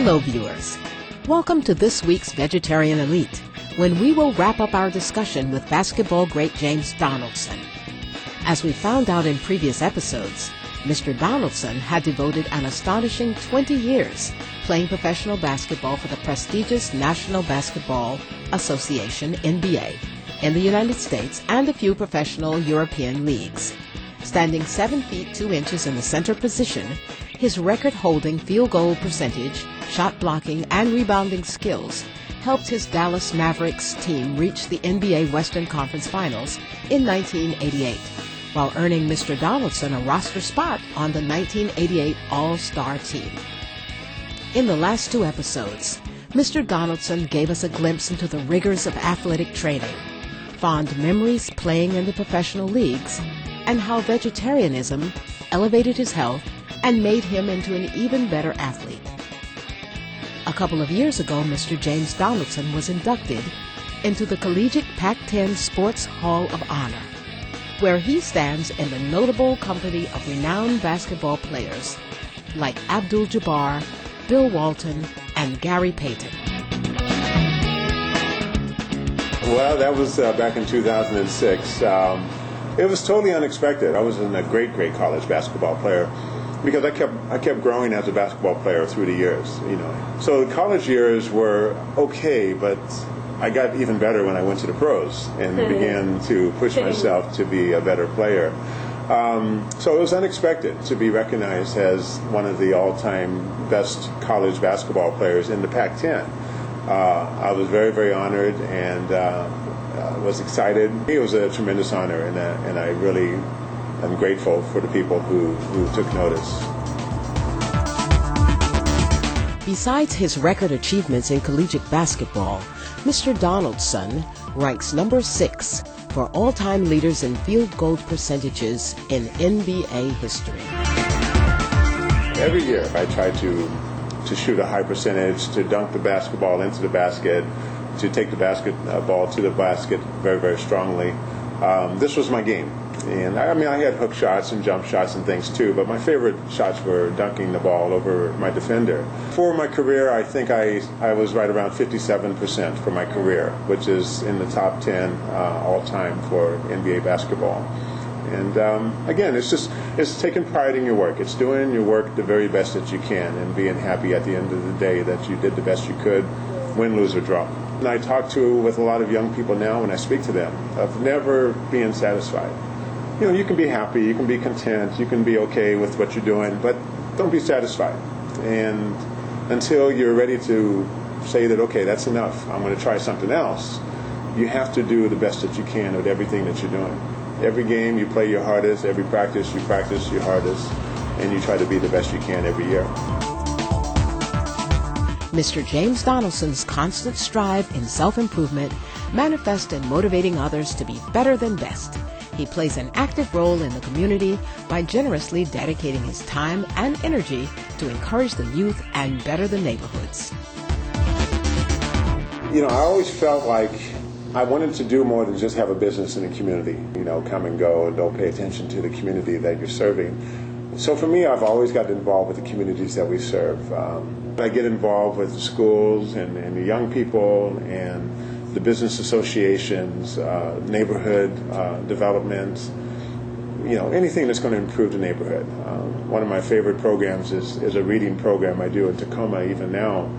Hello, viewers. Welcome to this week's Vegetarian Elite, when we will wrap up our discussion with basketball great James Donaldson. As we found out in previous episodes, Mr. Donaldson had devoted an astonishing 20 years playing professional basketball for the prestigious National Basketball Association, NBA, in the United States and a few professional European leagues. Standing 7 feet 2 inches in the center position, his record-holding field goal percentage, shot blocking, and rebounding skills helped his Dallas Mavericks team reach the NBA Western Conference Finals in 1988, while earning Mr. Donaldson a roster spot on the 1988 All-Star team. In the last 2 episodes, Mr. Donaldson gave us a glimpse into the rigors of athletic training, fond memories playing in the professional leagues, and how vegetarianism elevated his health and made him into an even better athlete. A couple of years ago, Mr. James Donaldson was inducted into the Collegiate Pac-10 Sports Hall of Honor, where he stands in the notable company of renowned basketball players like Abdul-Jabbar, Bill Walton, and Gary Payton. Well, that was back in 2006. It was totally unexpected. I wasn't a great college basketball player because I kept growing as a basketball player through the years, So the college years were okay, but I got even better when I went to the pros and began to push myself to be a better player. So it was unexpected to be recognized as one of the all-time best college basketball players in the Pac-10. I was very, very honored and was excited. It was a tremendous honor, and I really am grateful for the people who took notice. Besides his record achievements in collegiate basketball, Mr. Donaldson ranks number 6 for all-time leaders in field goal percentages in NBA history. Every year I try to shoot a high percentage, to dunk the basketball into the basket, to take the basketball to the basket very, very strongly. This was my game. And I had hook shots and jump shots and things too, but my favorite shots were dunking the ball over my defender. For my career, I think I was right around 57% for my career, which is in the top 10 all-time for NBA basketball. And again, it's taking pride in your work. It's doing your work the very best that you can and being happy at the end of the day that you did the best you could, win, lose, or draw. And I talk with a lot of young people now when I speak to them of never being satisfied. You can be happy, you can be content, you can be okay with what you're doing, but don't be satisfied. And until you're ready to say that, okay, that's enough, I'm going to try something else, you have to do the best that you can with everything that you're doing. Every game you play your hardest, every practice you practice your hardest, and you try to be the best you can every year. Mr. James Donaldson's constant strive in self-improvement manifests in motivating others to be better than best. He plays an active role in the community by generously dedicating his time and energy to encourage the youth and better the neighborhoods. I always felt like I wanted to do more than just have a business in the community, come and go and don't pay attention to the community that you're serving. So for me, I've always gotten involved with the communities that we serve. I get involved with the schools and the young people and the business associations, neighborhood development, anything that's going to improve the neighborhood. One of my favorite programs is a reading program I do in Tacoma even now.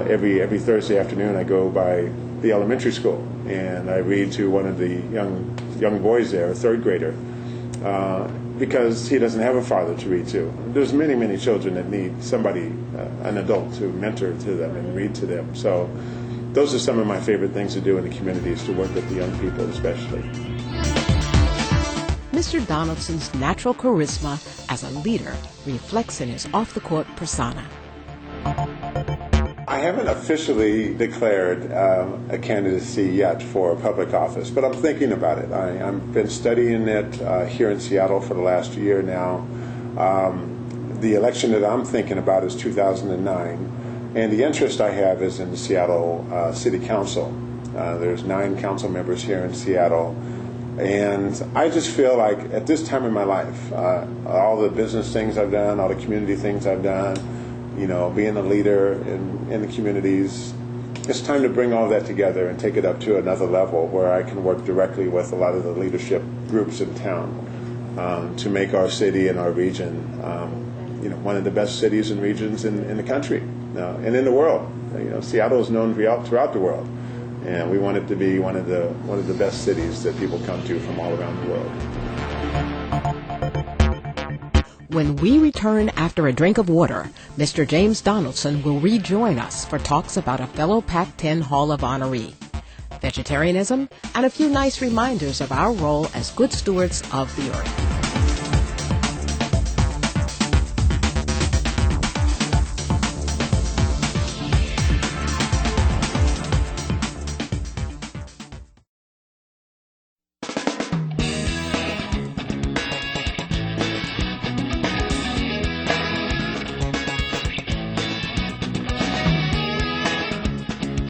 Every Thursday afternoon I go by the elementary school and I read to one of the young boys there, a 3rd grader, because he doesn't have a father to read to. There's many, many children that need somebody, an adult, to mentor to them and read to them. So those are some of my favorite things to do in the communities, to work with the young people especially. Mr. Donaldson's natural charisma as a leader reflects in his off-the-court persona. I haven't officially declared a candidacy yet for public office, but I'm thinking about it. I've been studying it here in Seattle for the last year now. The election that I'm thinking about is 2009. And the interest I have is in the Seattle City Council. There's 9 council members here in Seattle. And I just feel like at this time in my life, all the business things I've done, all the community things I've done, being a leader in the communities. It's time to bring all that together and take it up to another level where I can work directly with a lot of the leadership groups in town to make our city and our region, one of the best cities and regions in the country and in the world. Seattle is known throughout the world, and we want it to be one of the best cities that people come to from all around the world. When we return after a drink of water, Mr. James Donaldson will rejoin us for talks about a fellow Pac-10 Hall of Honoree, vegetarianism, and a few nice reminders of our role as good stewards of the earth.